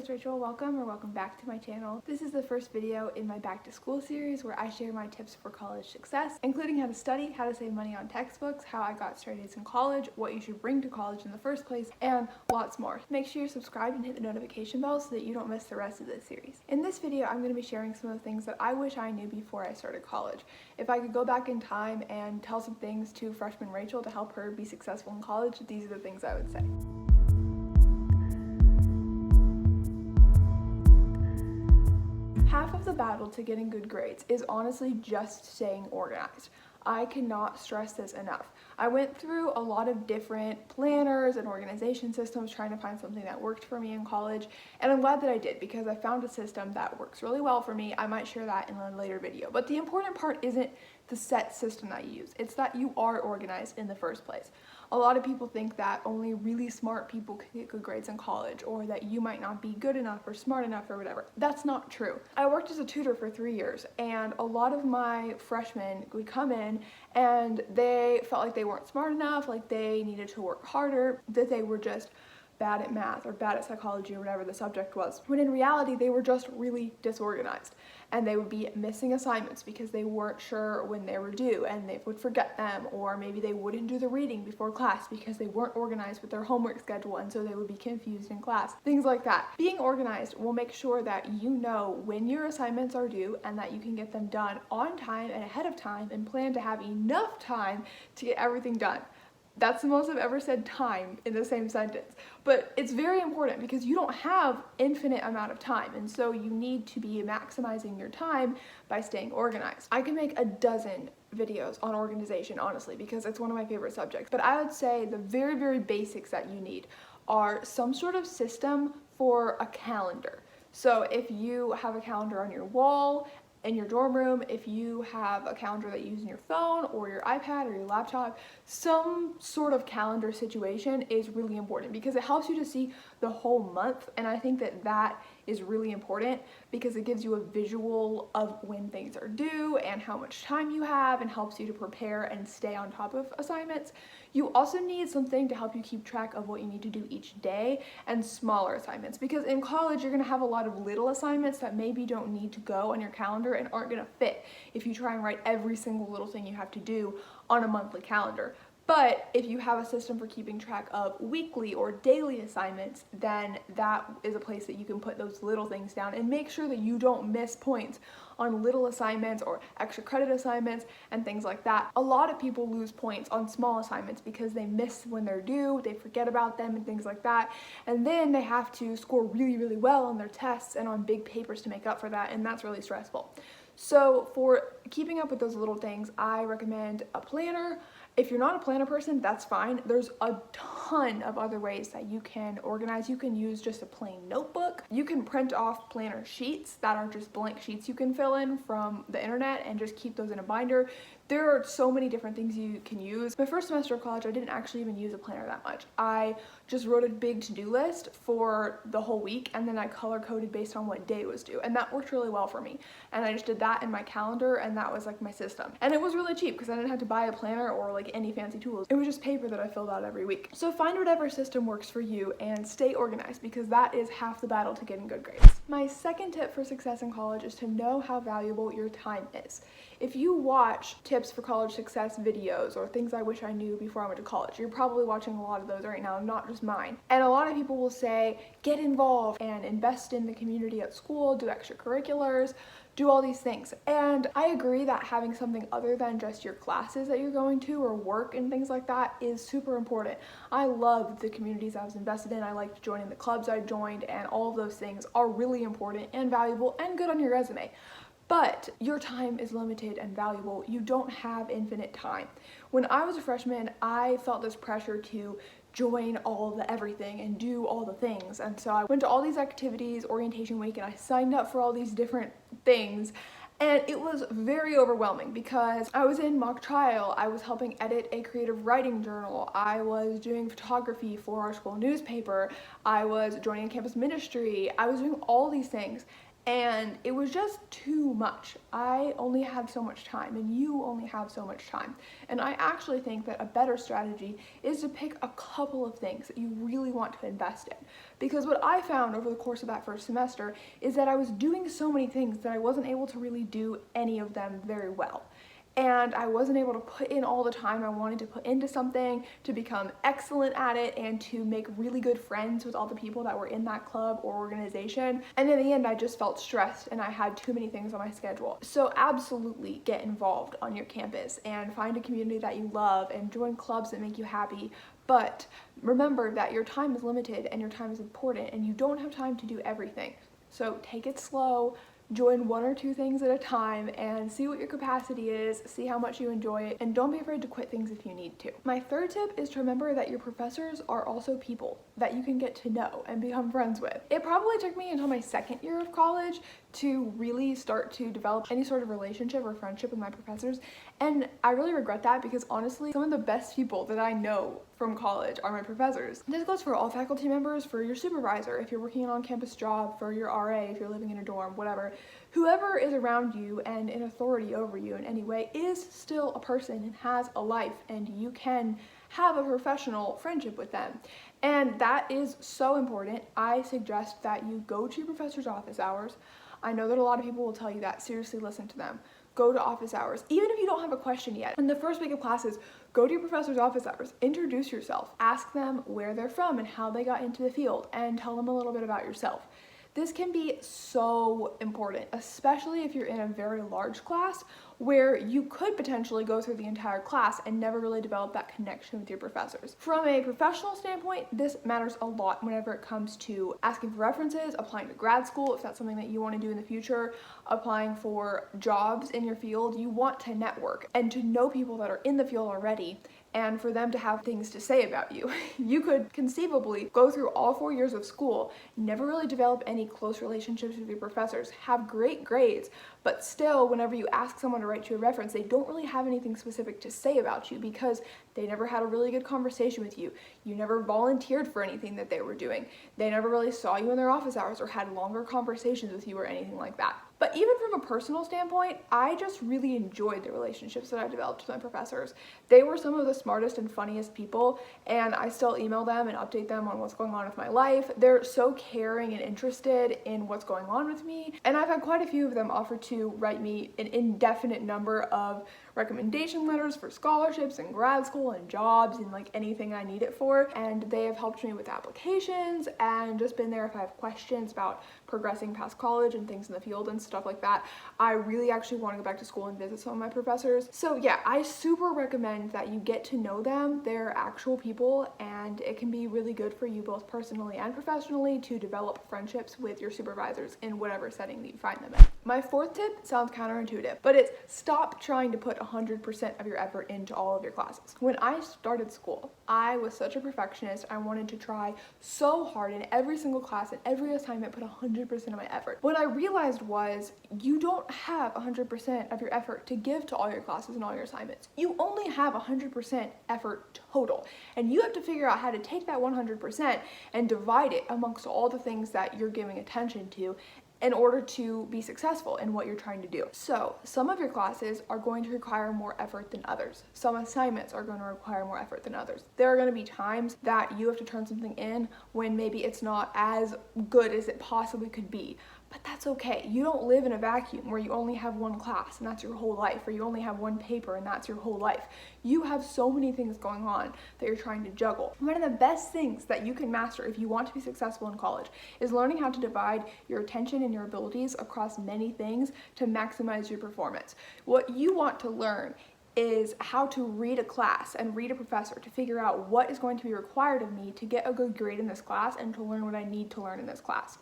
it's Rachel. Welcome back to my channel. This is the first video in my back to school series where I share my tips for college success, including how to study, how to save money on textbooks, how I got straight A's in college, what you should bring to college in the first place, and lots more. Make sure you're subscribed and hit the notification bell so that you don't miss the rest of this series. In this video, I'm going to be sharing some of the things that I wish I knew before I started college. If I could go back in time and tell some things to freshman Rachel to help her be successful in college, these are the things I would say. Half of the battle to getting good grades is honestly just staying organized. I cannot stress this enough. I went through a lot of different planners and organization systems trying to find something that worked for me in college, and I'm glad that I did because I found a system that works really well for me. I might share that in a later video, but the important part isn't the set system that you use. It's that you are organized in the first place. A lot of people think that only really smart people can get good grades in college, or that you might not be good enough or smart enough or whatever. That's not true. I worked as a tutor for 3 years, and a lot of my freshmen would come in and they felt like they weren't smart enough, like they needed to work harder, that they were just bad at math or bad at psychology or whatever the subject was, when in reality they were just really disorganized, and they would be missing assignments because they weren't sure when they were due and they would forget them, or maybe they wouldn't do the reading before class because they weren't organized with their homework schedule, and so they would be confused in class. Things like that. Being organized will make sure that you know when your assignments are due and that you can get them done on time and ahead of time, and plan to have enough time to get everything done. That's the most I've ever said time in the same sentence. But it's very important because you don't have infinite amount of time, and so you need to be maximizing your time by staying organized. I can make a dozen videos on organization, honestly, because it's one of my favorite subjects. But I would say the very, very basics that you need are some sort of system for a calendar. So if you have a calendar on your wall in your dorm room, if you have a calendar that you use in your phone or your iPad or your laptop, some sort of calendar situation is really important because it helps you to see the whole month, and I think that that is really important because it gives you a visual of when things are due and how much time you have, and helps you to prepare and stay on top of assignments. You also need something to help you keep track of what you need to do each day, and smaller assignments, because in college you're going to have a lot of little assignments that maybe don't need to go on your calendar and aren't going to fit if you try and write every single little thing you have to do on a monthly calendar. But if you have a system for keeping track of weekly or daily assignments, then that is a place that you can put those little things down and make sure that you don't miss points on little assignments or extra credit assignments and things like that. A lot of people lose points on small assignments because they miss when they're due, they forget about them and things like that, and then they have to score really, really well on their tests and on big papers to make up for that, and that's really stressful. So for keeping up with those little things, I recommend a planner. If you're not a planner person, that's fine. There's a ton of other ways that you can organize. You can use just a plain notebook. You can print off planner sheets that are just blank sheets you can fill in from the internet and just keep those in a binder. There are so many different things you can use. My first semester of college, I didn't actually even use a planner that much. I just wrote a big to-do list for the whole week, and then I color-coded based on what day was due, and that worked really well for me. And I just did that in my calendar, and that was like my system. And it was really cheap because I didn't have to buy a planner or like any fancy tools. It was just paper that I filled out every week. So find whatever system works for you and stay organized, because that is half the battle to getting good grades. My second tip for success in college is to know how valuable your time is. If you watch tips for college success videos or things I wish I knew before I went to college, you're probably watching a lot of those right now, not just mine. And a lot of people will say, get involved and invest in the community at school, do extracurriculars, do all these things. And I agree that having something other than just your classes that you're going to or work and things like that is super important. I loved the communities I was invested in. I liked joining the clubs I joined, and all of those things are really important and valuable and good on your resume. But your time is limited and valuable. You don't have infinite time. When I was a freshman, I felt this pressure to join all the everything and do all the things. And so I went to all these activities, orientation week, and I signed up for all these different things. And it was very overwhelming because I was in mock trial, I was helping edit a creative writing journal, I was doing photography for our school newspaper, I was joining a campus ministry, I was doing all these things. And it was just too much. I only have so much time and you only have so much time. And I actually think that a better strategy is to pick a couple of things that you really want to invest in. Because what I found over the course of that first semester is that I was doing so many things that I wasn't able to really do any of them very well. And I wasn't able to put in all the time I wanted to put into something to become excellent at it and to make really good friends with all the people that were in that club or organization. And in the end, I just felt stressed and I had too many things on my schedule. So absolutely get involved on your campus and find a community that you love and join clubs that make you happy. But remember that your time is limited and your time is important and you don't have time to do everything. So take it slow. Join 1 or 2 things at a time and see what your capacity is, see how much you enjoy it, and don't be afraid to quit things if you need to. My third tip is to remember that your professors are also people that you can get to know and become friends with. It probably took me until my second year of college to really start to develop any sort of relationship or friendship with my professors, and I really regret that because honestly, some of the best people that I know from college are my professors. This goes for all faculty members, for your supervisor, if you're working an on-campus job, for your RA, if you're living in a dorm, whatever. Whoever is around you and in authority over you in any way is still a person and has a life, and you can have a professional friendship with them. And that is so important. I suggest that you go to your professor's office hours. I know that a lot of people will tell you that. Seriously, listen to them. Go to office hours. Even if you don't have a question yet. In the first week of classes, go to your professor's office hours. Introduce yourself. Ask them where they're from and how they got into the field, and tell them a little bit about yourself. This can be so important, especially if you're in a very large class where you could potentially go through the entire class and never really develop that connection with your professors. From a professional standpoint, this matters a lot whenever it comes to asking for references, applying to grad school if that's something that you want to do in the future, applying for jobs in your field. You want to network and to know people that are in the field already, and for them to have things to say about you. You could conceivably go through all 4 years of school, never really develop any close relationships with your professors, have great grades, but still, whenever you ask someone to write you a reference, they don't really have anything specific to say about you because they never had a really good conversation with you. You never volunteered for anything that they were doing. They never really saw you in their office hours or had longer conversations with you or anything like that. But even from a personal standpoint, I just really enjoyed the relationships that I developed with my professors. They were some of the smartest and funniest people, and I still email them and update them on what's going on with my life. They're so caring and interested in what's going on with me, and I've had quite a few of them offer to write me an indefinite number of recommendation letters for scholarships and grad school and jobs and like anything I need it for, and they have helped me with applications and just been there if I have questions about progressing past college and things in the field and stuff like that. I really actually want to go back to school and visit some of my professors. So yeah, I super recommend that you get to know them. They're actual people, and it can be really good for you both personally and professionally to develop friendships with your supervisors in whatever setting that you find them in. My fourth tip sounds counterintuitive, but it's stop trying to put 100% of your effort into all of your classes. When I started school, I was such a perfectionist. I wanted to try so hard in every single class and every assignment, put 100% of my effort. What I realized was you don't have 100% of your effort to give to all your classes and all your assignments. You only have 100% effort total, and you have to figure out how to take that 100% and divide it amongst all the things that you're giving attention to in order to be successful in what you're trying to do. So some of your classes are going to require more effort than others. Some assignments are going to require more effort than others. There are going to be times that you have to turn something in when maybe it's not as good as it possibly could be. But that's okay. You don't live in a vacuum where you only have one class and that's your whole life, or you only have one paper and that's your whole life. You have so many things going on that you're trying to juggle. One of the best things that you can master if you want to be successful in college is learning how to divide your attention and your abilities across many things to maximize your performance. What you want to learn is how to read a class and read a professor to figure out what is going to be required of me to get a good grade in this class and to learn what I need to learn in this class.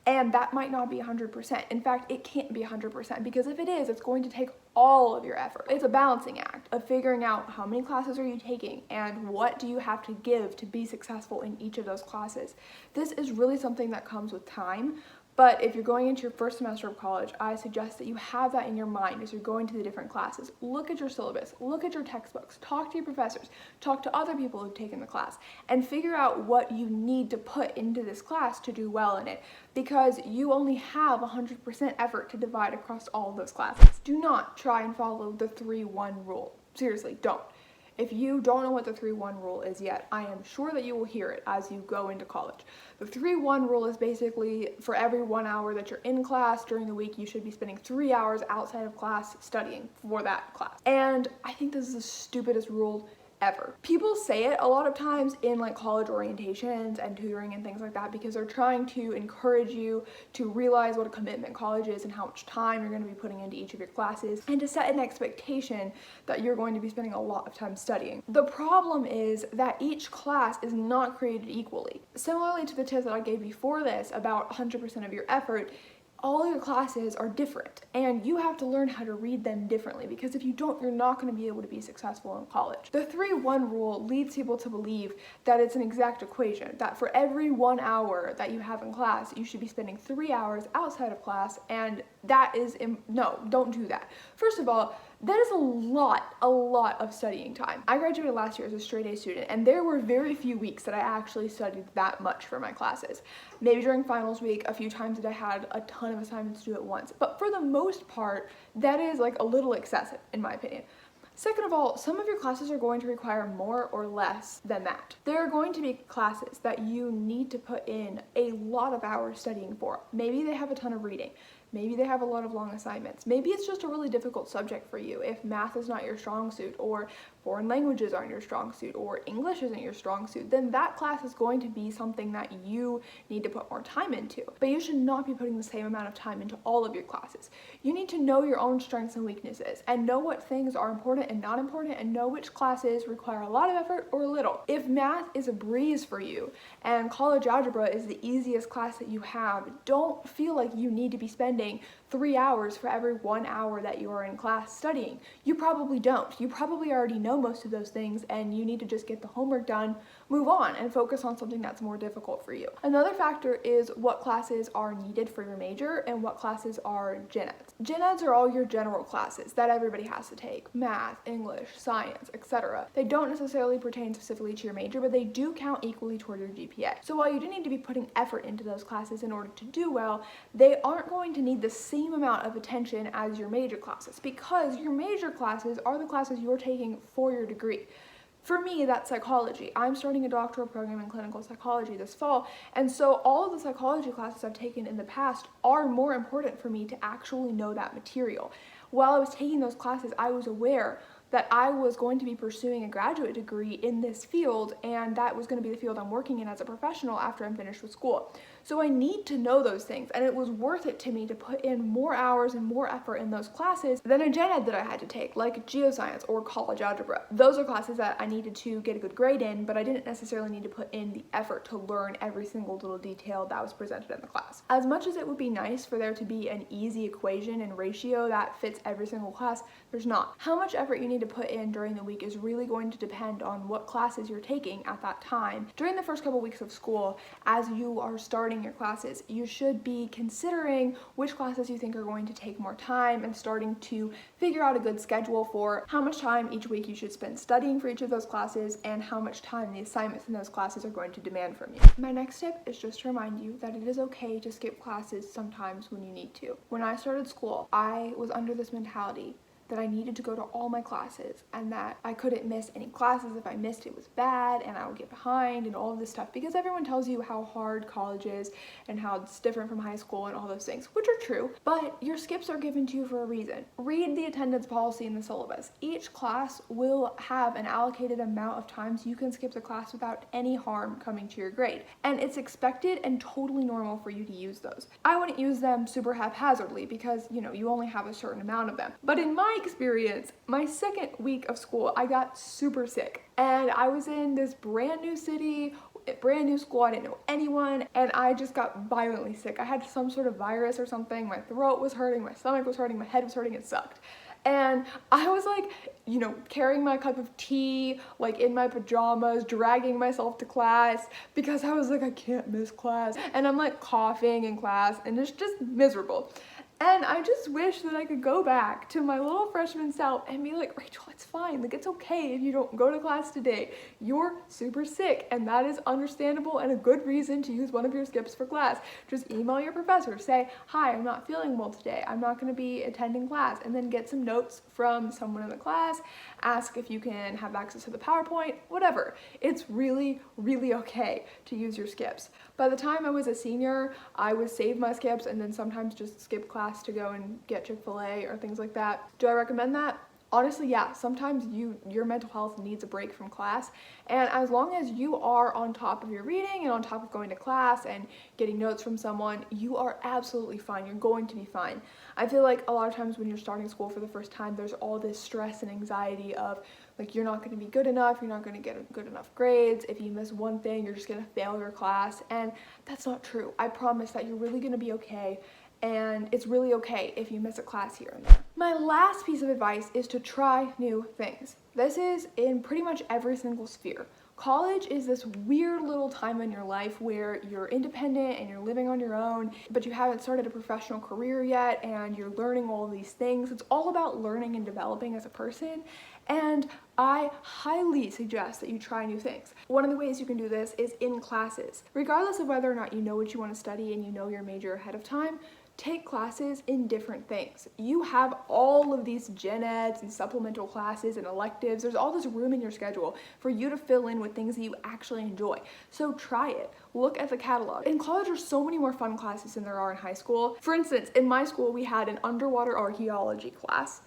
And that might not be 100%. In fact, it can't be 100% because if it is, it's going to take all of your effort. It's a balancing act of figuring out how many classes are you taking and what do you have to give to be successful in each of those classes. This is really something that comes with time, But if you're going into your first semester of college, I suggest that you have that in your mind as you're going to the different classes. Look at your syllabus, look at your textbooks, talk to your professors, talk to other people who've taken the class, and figure out what you need to put into this class to do well in it, because you only have 100% effort to divide across all of those classes. Do not try and follow the 3-1 rule. Seriously, don't. If you don't know what the 3-1 rule is yet, I am sure that you will hear it as you go into college. The 3-1 rule is basically for every 1 hour that you're in class during the week, you should be spending 3 hours outside of class studying for that class. And I think this is the stupidest rule ever. People say it a lot of times in like college orientations and tutoring and things like that because they're trying to encourage you to realize what a commitment college is and how much time you're going to be putting into each of your classes and to set an expectation that you're going to be spending a lot of time studying. The problem is that each class is not created equally. Similarly to the tip that I gave before this about 100% of your effort, all your classes are different and you have to learn how to read them differently, because if you don't, you're not going to be able to be successful in college. The 3-1 rule leads people to believe that it's an exact equation, that for every 1 hour that you have in class, you should be spending 3 hours outside of class, and that is, no, don't do that. First of all, that is a lot of studying time. I graduated last year as a straight A student, and there were very few weeks that I actually studied that much for my classes. Maybe during finals week, a few times that I had a ton of assignments to do at once. But for the most part, that is like a little excessive, in my opinion. Second of all, some of your classes are going to require more or less than that. There are going to be classes that you need to put in a lot of hours studying for. Maybe they have a ton of reading. Maybe they have a lot of long assignments. Maybe it's just a really difficult subject for you. If math is not your strong suit, or foreign languages aren't your strong suit, or English isn't your strong suit, then that class is going to be something that you need to put more time into. But you should not be putting the same amount of time into all of your classes. You need to know your own strengths and weaknesses, and know what things are important and not important, and know which classes require a lot of effort or little. If math is a breeze for you, and college algebra is the easiest class that you have, don't feel like you need to be spending 3 hours for every 1 hour that you are in class studying. You probably don't. You probably already know most of those things, and you need to just get the homework done, move on, and focus on something that's more difficult for you. Another factor is what classes are needed for your major and what classes are gen eds. Gen eds are all your general classes that everybody has to take: math, English, science, etc. They don't necessarily pertain specifically to your major, but they do count equally toward your GPA. So while you do need to be putting effort into those classes in order to do well, they aren't going to need the same amount of attention as your major classes, because your major classes are the classes you're taking for your degree. For me, that's psychology. I'm starting a doctoral program in clinical psychology this fall, and so all of the psychology classes I've taken in the past are more important for me to actually know that material. While I was taking those classes, I was aware that I was going to be pursuing a graduate degree in this field, and that was going to be the field I'm working in as a professional after I'm finished with school. So I need to know those things, and it was worth it to me to put in more hours and more effort in those classes than a gen ed that I had to take, like geoscience or college algebra. Those are classes that I needed to get a good grade in, but I didn't necessarily need to put in the effort to learn every single little detail that was presented in the class. As much as it would be nice for there to be an easy equation and ratio that fits every single class, there's not. How much effort you need to put in during the week is really going to depend on what classes you're taking at that time. During the first couple weeks of school, as you are starting your classes, you should be considering which classes you think are going to take more time and starting to figure out a good schedule for how much time each week you should spend studying for each of those classes and how much time the assignments in those classes are going to demand from you. My next tip is just to remind you that it is okay to skip classes sometimes when you need to. When I started school, I was under this mentality that I needed to go to all my classes and that I couldn't miss any classes. If I missed, it was bad and I would get behind and all of this stuff, because everyone tells you how hard college is and how it's different from high school and all those things, which are true, but your skips are given to you for a reason. Read the attendance policy in the syllabus. Each class will have an allocated amount of times you can skip the class without any harm coming to your grade, and it's expected and totally normal for you to use those. I wouldn't use them super haphazardly because, you only have a certain amount of them, but in my experience, my second week of school, I got super sick, and I was in this brand new city, brand new school. I didn't know anyone, and I just got violently sick. I had some sort of virus or something. My throat was hurting, my stomach was hurting, my head was hurting. It sucked. And I was like, you know, carrying my cup of tea, like in my pajamas, dragging myself to class because I was like, I can't miss class. And I'm like coughing in class and it's just miserable. And I just wish that I could go back to my little freshman self and be like, Rachel, it's fine. Like, it's okay if you don't go to class today. You're super sick, and that is understandable and a good reason to use one of your skips for class. Just email your professor. Say, hi, I'm not feeling well today. I'm not going to be attending class. And then get some notes from someone in the class. Ask if you can have access to the PowerPoint, whatever. It's really, really okay to use your skips. By the time I was a senior, I would save my skips and then sometimes just skip class to go and get Chick-fil-A or things like that. Do I recommend that? Honestly, yeah. Sometimes your mental health needs a break from class, and as long as you are on top of your reading and on top of going to class and getting notes from someone, you are absolutely fine. You're going to be fine. I feel like a lot of times when you're starting school for the first time, there's all this stress and anxiety of like, you're not going to be good enough, you're not going to get good enough grades. If you miss one thing, you're just going to fail your class, and that's not true. I promise that you're really going to be okay. And it's really okay if you miss a class here and there. My last piece of advice is to try new things. This is in pretty much every single sphere. College is this weird little time in your life where you're independent and you're living on your own, but you haven't started a professional career yet and you're learning all of these things. It's all about learning and developing as a person, and I highly suggest that you try new things. One of the ways you can do this is in classes. Regardless of whether or not you know what you want to study and you know your major ahead of time, take classes in different things. You have all of these gen eds and supplemental classes and electives. There's all this room in your schedule for you to fill in with things that you actually enjoy. So try it. Look at the catalog. In college, there's so many more fun classes than there are in high school. For instance, in my school, we had an underwater archaeology class.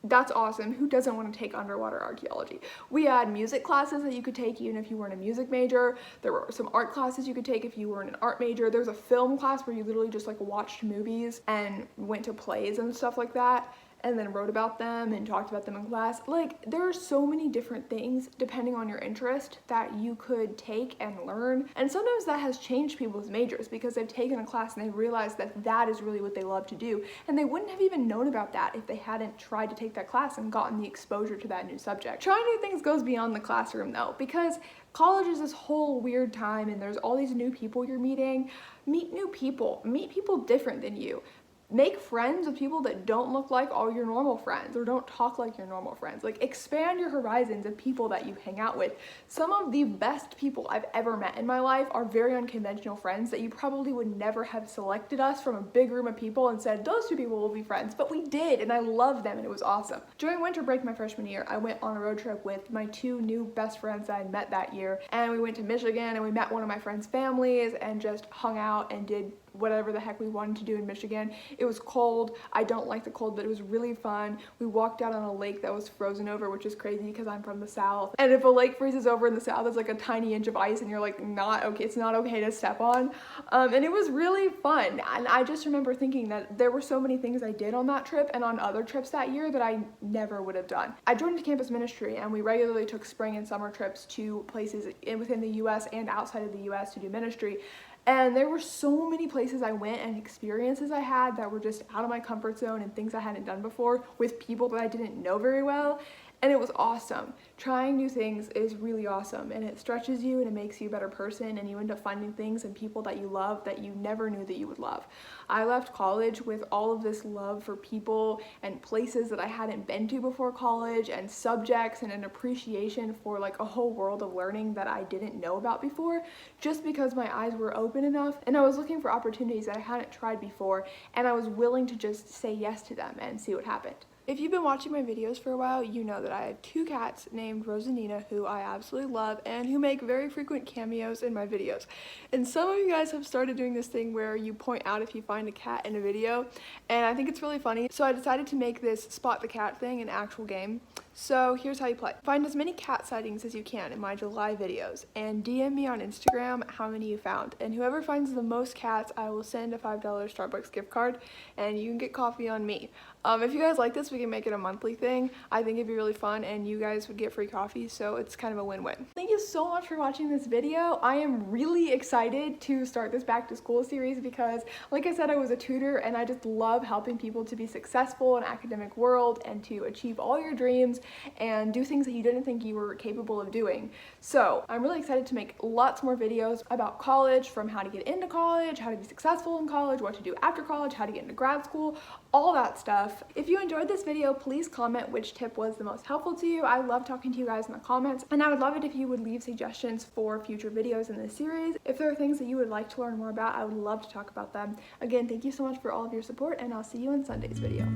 That's awesome. Who doesn't want to take underwater archaeology? We had music classes that you could take even if you weren't a music major. There were some art classes you could take if you weren't an art major. There was a film class where you literally just like watched movies and went to plays and stuff like that, and then wrote about them and talked about them in class. Like, there are so many different things depending on your interest that you could take and learn. And sometimes that has changed people's majors because they've taken a class and they realized that that is really what they love to do. And they wouldn't have even known about that if they hadn't tried to take that class and gotten the exposure to that new subject. Trying new things goes beyond the classroom though, because college is this whole weird time and there's all these new people you're meeting. Meet new people. Meet people different than you. Make friends with people that don't look like all your normal friends or don't talk like your normal friends. Like, expand your horizons of people that you hang out with. Some of the best people I've ever met in my life are very unconventional friends that you probably would never have selected us from a big room of people and said, those two people will be friends, but we did, and I love them, and it was awesome. During winter break my freshman year, I went on a road trip with my two new best friends that I met that year, and we went to Michigan, and we met one of my friends' families and just hung out and did whatever the heck we wanted to do in Michigan. It was cold. I don't like the cold, but it was really fun. We walked out on a lake that was frozen over, which is crazy because I'm from the South. And if a lake freezes over in the South, it's like a tiny inch of ice and you're like, not okay, it's not okay to step on. And it was really fun. And I just remember thinking that there were so many things I did on that trip and on other trips that year that I never would have done. I joined a campus ministry and we regularly took spring and summer trips to places within the US and outside of the US to do ministry. And there were so many places I went and experiences I had that were just out of my comfort zone and things I hadn't done before with people that I didn't know very well. And it was awesome. Trying new things is really awesome, and it stretches you and it makes you a better person, and you end up finding things and people that you love that you never knew that you would love. I left college with all of this love for people and places that I hadn't been to before college, and subjects, and an appreciation for like a whole world of learning that I didn't know about before, just because my eyes were open enough and I was looking for opportunities that I hadn't tried before, and I was willing to just say yes to them and see what happened. If you've been watching my videos for a while, you know that I have two cats named Rose and Nina who I absolutely love and who make very frequent cameos in my videos. And some of you guys have started doing this thing where you point out if you find a cat in a video, and I think it's really funny. So I decided to make this spot the cat thing an actual game. So here's how you play. Find as many cat sightings as you can in my July videos and DM me on Instagram how many you found. And whoever finds the most cats, I will send a $5 Starbucks gift card and you can get coffee on me. If you guys like this, we can make it a monthly thing. I think it'd be really fun and you guys would get free coffee, so it's kind of a win-win. Thank you so much for watching this video. I am really excited to start this back to school series because, like I said, I was a tutor and I just love helping people to be successful in the academic world and to achieve all your dreams and do things that you didn't think you were capable of doing. So I'm really excited to make lots more videos about college, from how to get into college, how to be successful in college, what to do after college, how to get into grad school, all that stuff. If you enjoyed this video, please comment which tip was the most helpful to you. I love talking to you guys in the comments, and I would love it if you would leave suggestions for future videos in this series. If there are things that you would like to learn more about, I would love to talk about them. Again, thank you so much for all of your support, and I'll see you in Sunday's video.